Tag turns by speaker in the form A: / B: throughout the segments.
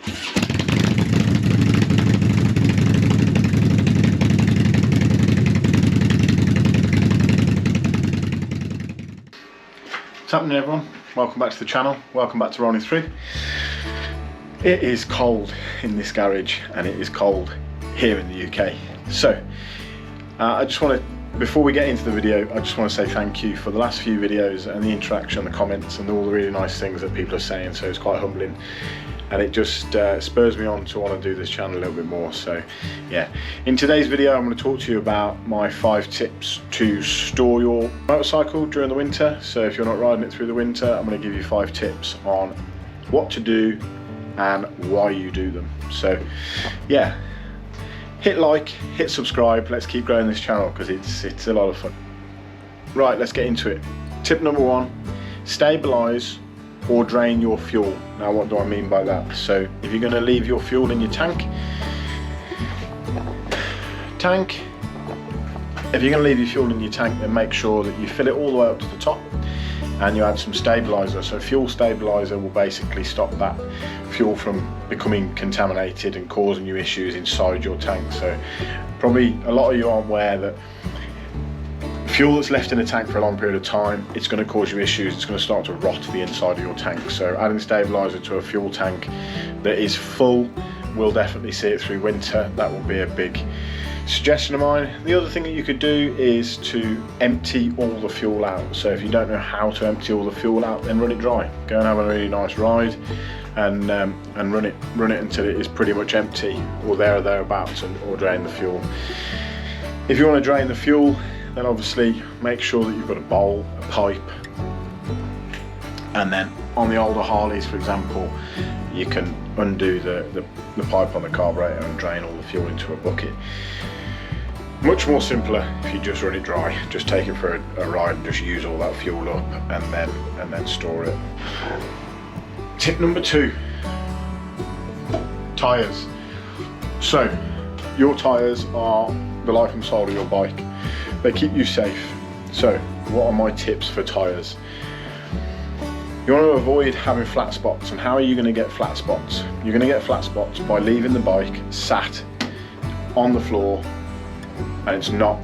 A: What's happening, everyone? Welcome back to the channel, welcome back to Rolling Through. It is cold in this garage and it is cold here in the UK. So I just want to, before we get into the video, I just want to say thank you for the last few videos and the interaction, the comments and all the really nice things that people are saying. So it's quite humbling and it just spurs me on to want to do this channel a little bit more. So yeah, in today's video I'm going to talk to you about my 5 tips to store your motorcycle during the winter. So if you're not riding it through the winter, I'm going to give you 5 tips on what to do and why you do them. So yeah, hit like, hit subscribe, let's keep growing this channel because it's a lot of fun. Right, let's get into it. Tip number 1, stabilize or drain your fuel. Now what do I mean by that? So if you're going to leave your fuel in your tank, if you're going to leave your fuel in your tank, then make sure that you fill it all the way up to the top and you add some stabilizer. So fuel stabilizer will basically stop that fuel from becoming contaminated and causing you issues inside your tank. So probably a lot of you aren't aware that fuel that's left in a tank for a long period of time, it's going to cause you issues. It's going to start to rot the inside of your tank. So adding stabilizer to a fuel tank that is full will definitely see it through winter. That will be a big suggestion of mine. The other thing that you could do is to empty all the fuel out. So if you don't know how to empty all the fuel out, then run it dry. Go and have a really nice ride and run it until it is pretty much empty or thereabouts, or drain the fuel. If you want to drain the fuel, then obviously make sure that you've got a bowl, a pipe, and then on the older Harleys, for example, you can undo the pipe on the carburetor and drain all the fuel into a bucket. Much more simpler if you just run it dry. Just take it for a ride and just use all that fuel up and then store it. Tip number 2, tyres. So your tyres are the life and soul of your bike. They keep you safe. So what are my tips for tyres? You want to avoid having flat spots. And how are you going to get flat spots? You're going to get flat spots by leaving the bike sat on the floor and it's not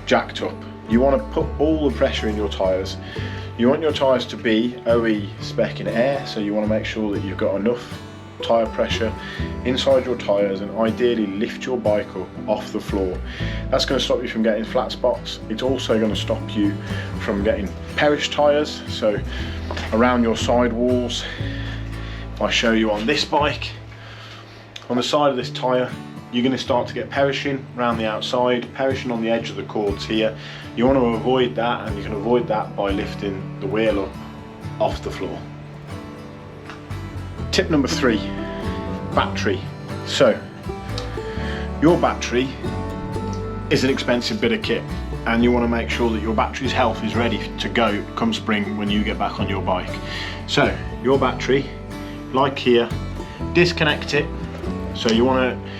A: jacked up. You want to put all the pressure in your tyres. You want your tyres to be OE spec in air, so you want to make sure that you've got enough tyre pressure inside your tyres and ideally lift your bike up off the floor. That's going to stop you from getting flat spots. It's also going to stop you from getting perish tyres, so around your side walls. If I show you on this bike, on the side of this tyre, you're going to start to get perishing around the outside, perishing on the edge of the cords here. You want to avoid that, and you can avoid that by lifting the wheel up off the floor. Tip number 3, battery. So your battery is an expensive bit of kit and you want to make sure that your battery's health is ready to go come spring when you get back on your bike. So your battery, like here, disconnect it. So you want to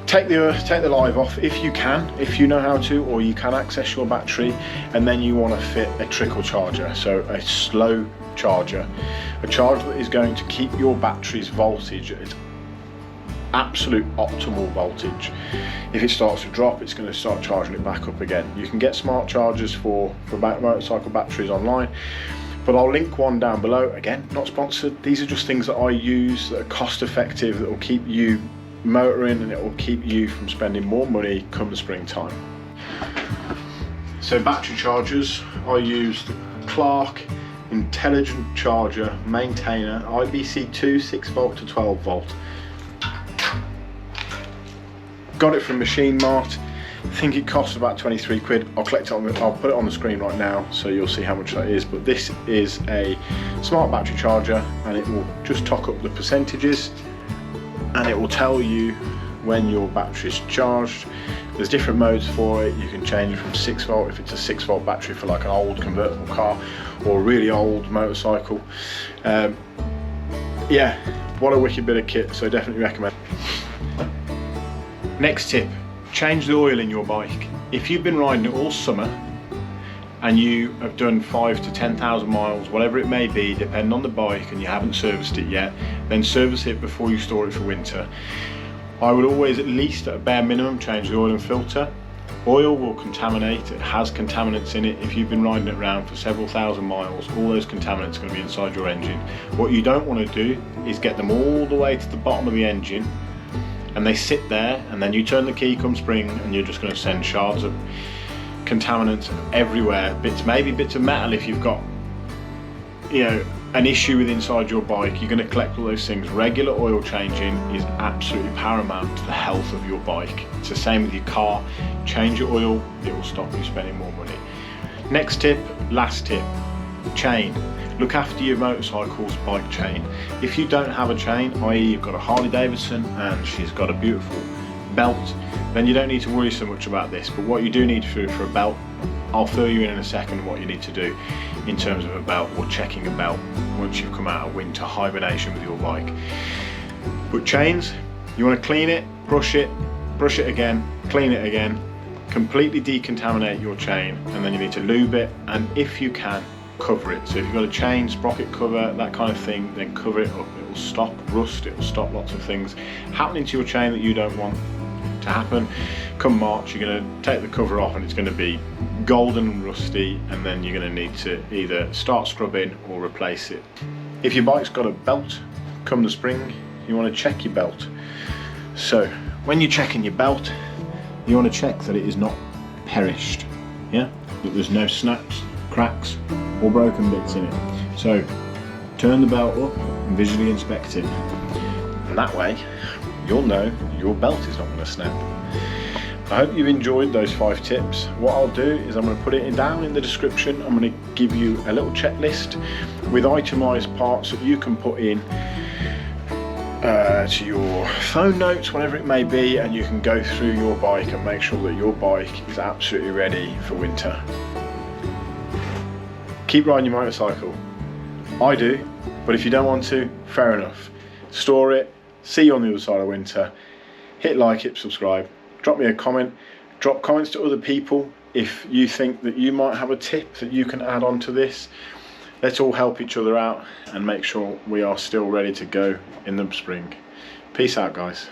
A: take the live off if you can, if you know how to, or you can access your battery, and then you want to fit a trickle charger, so a slow charger, a charger that is going to keep your battery's voltage at its absolute optimal voltage. If it starts to drop, it's going to start charging it back up again. You can get smart chargers for motorcycle batteries online, but I'll link one down below. Again, not sponsored. These are just things that I use that are cost effective, that will keep you motoring and it will keep you from spending more money come the springtime. So battery chargers, I use the Clark Intelligent Charger Maintainer IBC2 6V to 12V. Got it from Machine Mart. I think it costs about 23 quid. I'll put it on the screen right now so you'll see how much that is. But this is a smart battery charger and it will just top up the percentages and it will tell you when your battery is charged. There's different modes for it. You can change it from 6V if it's a 6V battery for like an old convertible car or a really old motorcycle. Yeah, what a wicked bit of kit, so definitely recommend. Next tip, change the oil in your bike. If you've been riding it all summer and you have done 5 to 10,000 miles, whatever it may be, depending on the bike, and you haven't serviced it yet, then service it before you store it for winter. I would always, at least at a bare minimum, change the oil and filter. Oil will contaminate, it has contaminants in it. If you've been riding it around for several thousand miles, all those contaminants are going to be inside your engine. What you don't want to do is get them all the way to the bottom of the engine and they sit there, and then you turn the key come spring and you're just going to send shards of contaminants everywhere, maybe bits of metal. If you've got, you know, an issue with inside your bike, you're going to collect all those things. Regular oil changing is absolutely paramount to the health of your bike. It's the same with your car. Change your oil, it will stop you spending more money. Next tip, last tip, chain. Look after your motorcycle's bike chain. If you don't have a chain, i.e. you've got a Harley Davidson and she's got a beautiful belt, then you don't need to worry so much about this. But what you do need to do for a belt, I'll fill you in a second what you need to do in terms of a belt, or checking a belt once you've come out of winter hibernation with your bike. But chains, you want to clean it, brush it again, clean it again, completely decontaminate your chain, and then you need to lube it, and if you can, cover it. So if you've got a chain, sprocket cover, that kind of thing, then cover it up. It will stop rust, it will stop lots of things happening to your chain that you don't want to happen. Come March, you're going to take the cover off and it's going to be golden and rusty, and then you're going to need to either start scrubbing or replace it. If your bike's got a belt, come the spring, you want to check your belt. So when you're checking your belt, you want to check that it is not perished, yeah, that there's no snaps, cracks or broken bits in it. So turn the belt up and visually inspect it, and that way you'll know your belt is not going to snap. I hope you've enjoyed those 5 tips. What I'll do is I'm going to put it down in the description. I'm going to give you a little checklist with itemised parts that you can put in to your phone notes, whatever it may be, and you can go through your bike and make sure that your bike is absolutely ready for winter. Keep riding your motorcycle. I do, but if you don't want to, fair enough. Store it. See you on the other side of winter. Hit like, hit subscribe, drop me a comment, drop comments to other people if you think that you might have a tip that you can add on to this. Let's all help each other out and make sure we are still ready to go in the spring. Peace out, guys.